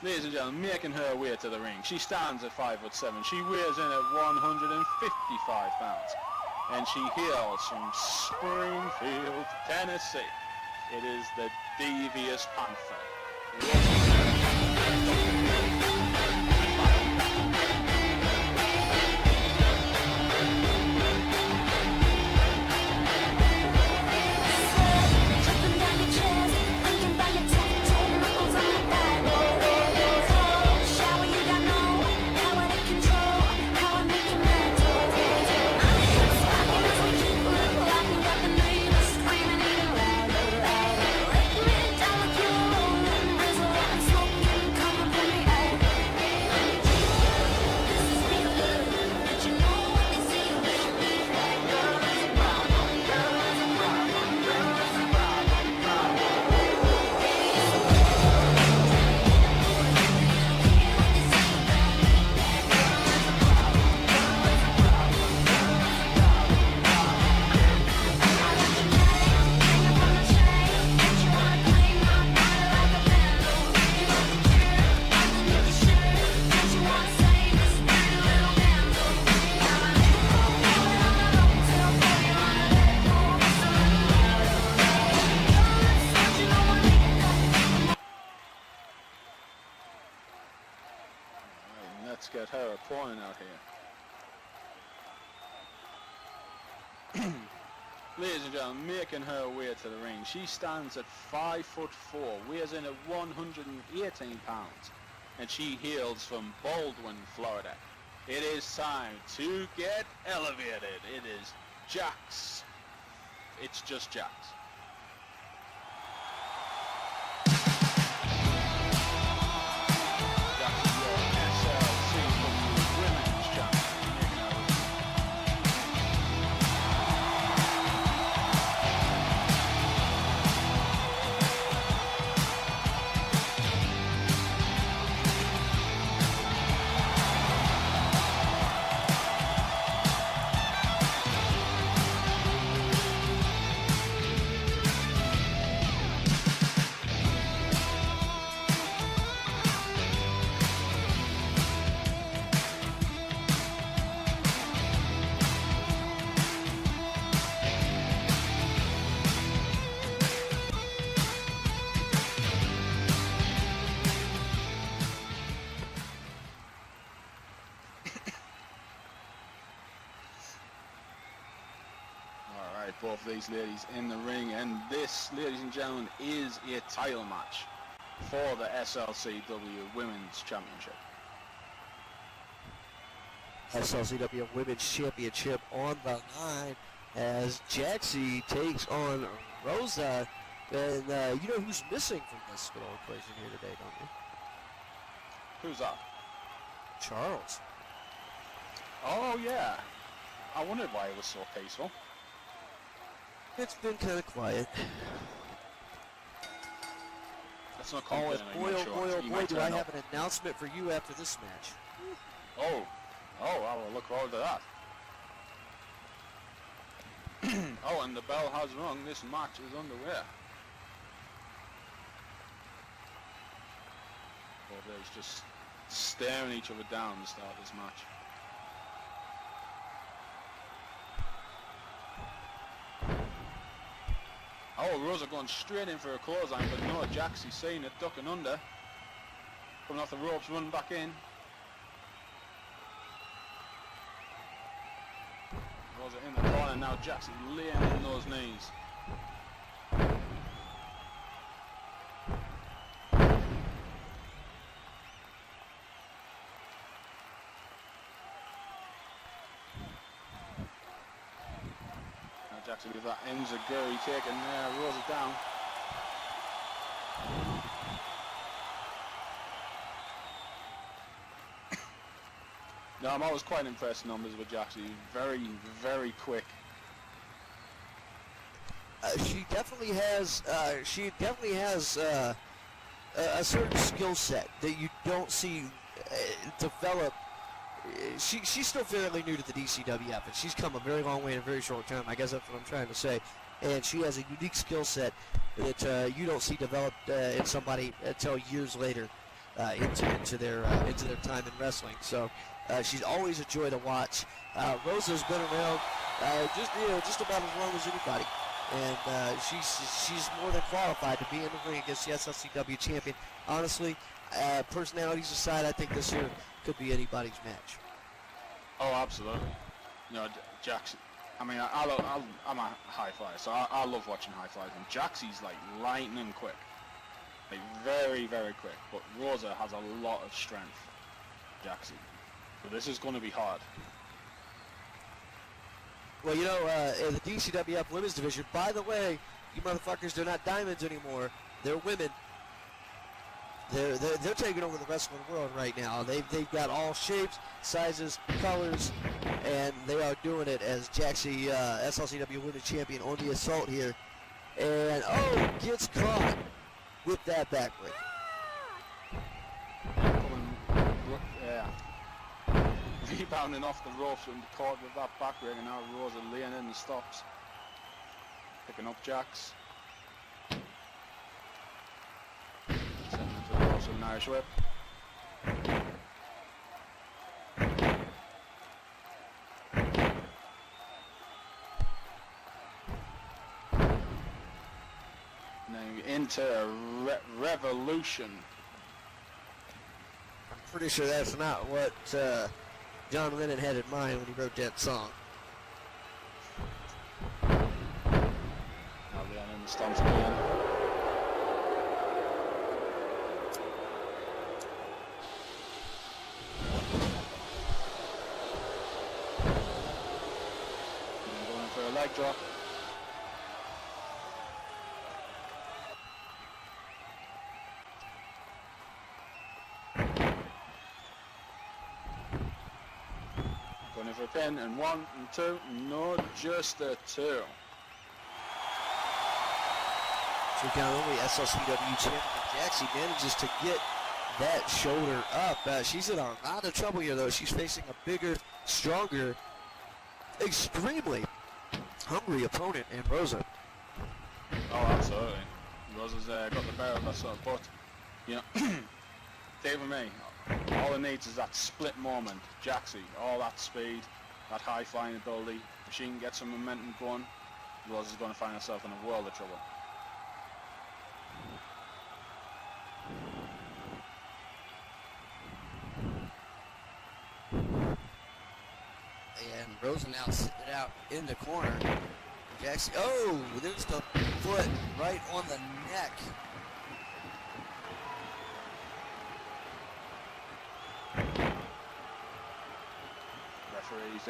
Ladies and gentlemen, making her way to the ring. She stands at 5'7". She weighs in at 155 pounds. And she hails from Springfield, Tennessee. It is the Devious Panther. Let's get her opponent out here. Ladies and gentlemen, making her way to the ring. She stands at 5'4", weighs in at 118 pounds, and she hails from Baldwin, Florida. It is time to get elevated. It is Jax. It's just Jax. Both of these ladies in the ring, and this, ladies and gentlemen, is a title match for the SLCW Women's Championship. SLCW Women's Championship on the line as Jaxi takes on Rosa. And you know who's missing from this little equation here today, don't you? Who's that? Charles. Oh yeah, I wondered why it was so peaceful. It's been kind of quiet. That's not boy, confident. boy, do I have an announcement for you after this match. Oh, I will look forward to that. Oh, and the bell has rung. This match is underway. Both of these just staring each other down to start this match. Oh, Rosa going straight in for a clothesline, but no, Jaxi seeing it, ducking under. Coming off the ropes, running back in. Rosa in the corner, now Jaxi laying in those knees. Jaxi with that enziguri taking Rosa down. No, I'm always quite impressed numbers with Jaxi. Very, very quick. She definitely has. A certain skill set that you don't see develop. She's still fairly new to the DCWF, and she's come a very long way in a very short time. I guess that's what I'm trying to say. And she has a unique skill set that you don't see developed in somebody until years later. into their time in wrestling. So she's always a joy to watch. Rosa's been around just about as long as anybody, and she's more than qualified to be in the ring against the SLCW champion. Honestly, personalities aside, I think this here could be anybody's match. Oh, absolutely. You know, Jaxi. I mean, I'm a high flyer, so I love watching high flyers. And Jaxi's like lightning quick, like very, very quick. But Rosa has a lot of strength. Jaxi. So this is going to be hard. Well, you know, in the DCWF Women's Division, by the way, you motherfuckers, they're not diamonds anymore. They're women. They're taking over the wrestling world right now. They've got all shapes, sizes, colors, and they are doing it as Jaxi, SLCW Women's Champion, on the assault here. And, gets caught with that backbreaker. Yeah. Rebounding off the ropes and caught with that backbreaker, and now Rosa laying in and stops. Picking up Jax. Sending it to the Rosa, an Irish whip. Now into Revolution. I'm pretty sure that's not what John Lennon had in mind when he wrote that song. Now Lennon stomps again. Going for a leg drop. Going for a pin, and 1 and 2, no, just a 2. So count only SLCW champion Jaxi manages to get that shoulder up. She's in a lot of trouble here, though. She's facing a bigger, stronger, extremely hungry opponent in Rosa. Oh, absolutely. Rosa's got the better of herself, but, you know, Dave and me, all it needs is that split moment. Jaxi, all that speed, that high flying ability. If she can get some momentum going, Rosa's going to find herself in a world of trouble. And Rosa now sitting out in the corner. Jaxi, there's the foot right on the neck. Referee's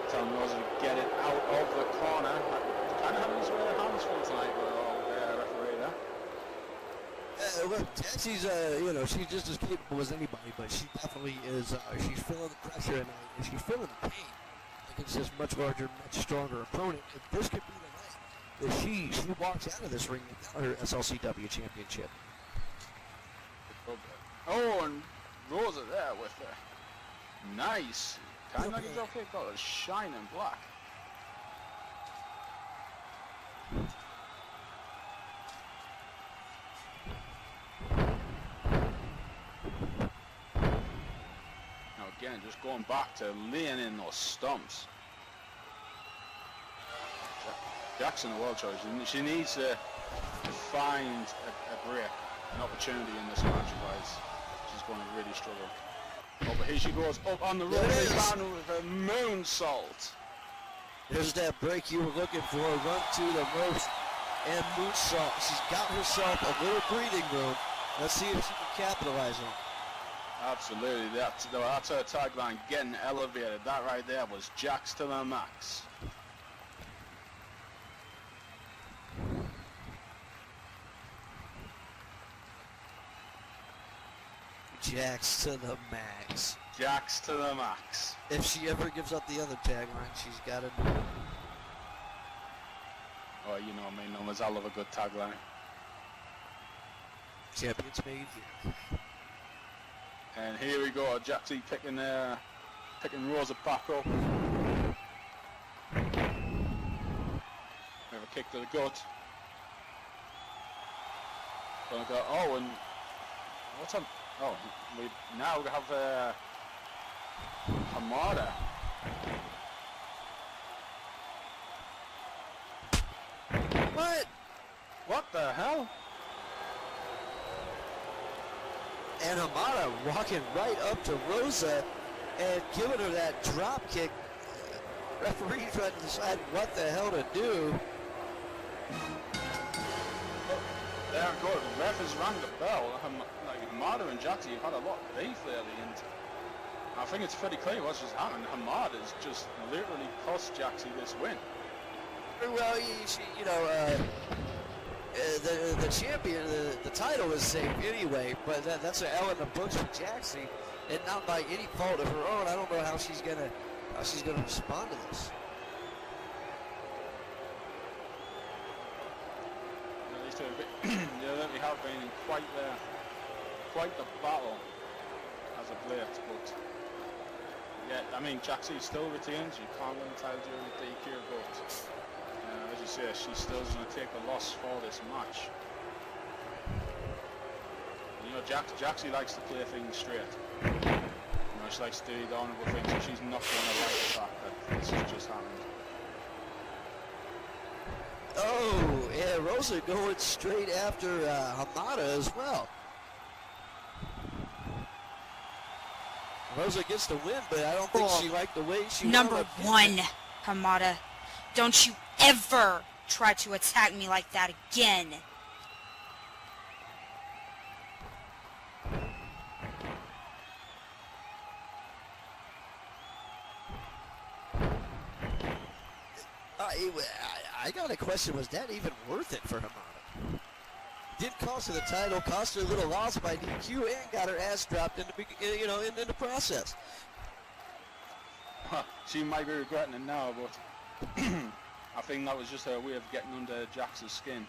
telling Rosa to get it out of the corner. Kind of having his way of hands full tonight with the referee there. Look, Jaxi's, she's just as capable as anybody, but she definitely is, she's feeling the pressure and she's feeling the pain against this much larger, much stronger opponent. And this could be the night that she walks out of this ring without her SLCW championship. Oh, and Rosa there with her. Nice. Kind of like his okay, got a shining black. Now again, just going back to laying in those stumps. Jackson, the world choice. She needs to find a break, an opportunity in this match, otherwise she's going to really struggle. Oh, but here she goes up on the rope, rebound with a moonsault. There's that break you were looking for, run to the ropes and moonsault. She's got herself a little breathing room. Let's see if she can capitalize on it. Absolutely, that's her tagline, getting elevated. That right there was Jax to the max. Jax to the max. Jax to the max. If she ever gives up the other tagline, she's got to do it. Oh, you know me, numbers. I love a good tagline. Champions made here. And here we go, Jaxi picking Rosa back up. We have a kick to the gut. Gonna go, and What's on? Oh, we now have Hamada. What? What the hell? And Hamada walking right up to Rosa and giving her that drop kick. Referee trying to decide what the hell to do. There good. Ref has rang the bell. Like Hamada and Jaxi have had a lot of beef lately, and I think it's pretty clear what's just happened. Hamada's just literally cost Jaxi this win. Well, the champion, the title is safe anyway, but that's an L in the books for Jaxi, and not by any fault of her own. I don't know how she's gonna respond to this. These two they have been in quite the battle as of late, but yeah, I mean Jaxi still retains. You can't win the title during the DQ, but as you say, she still is going to take the loss for this match. You know, Jaxi likes to play things straight. You know, she likes to do the honourable things, so she's not going to like the fact that this has just happened. Oh, and Rosa going straight after Hamada as well. Rosa gets the win, but I don't think she liked the way she Number one, Hamada. Don't you ever try to attack me like that again. I got a question. Was that even worth it for Hamada? Did cost her the title, cost her a little loss by DQ, and got her ass dropped in the process. She might be regretting it now, but I think that was just her way of getting under Jax's skin.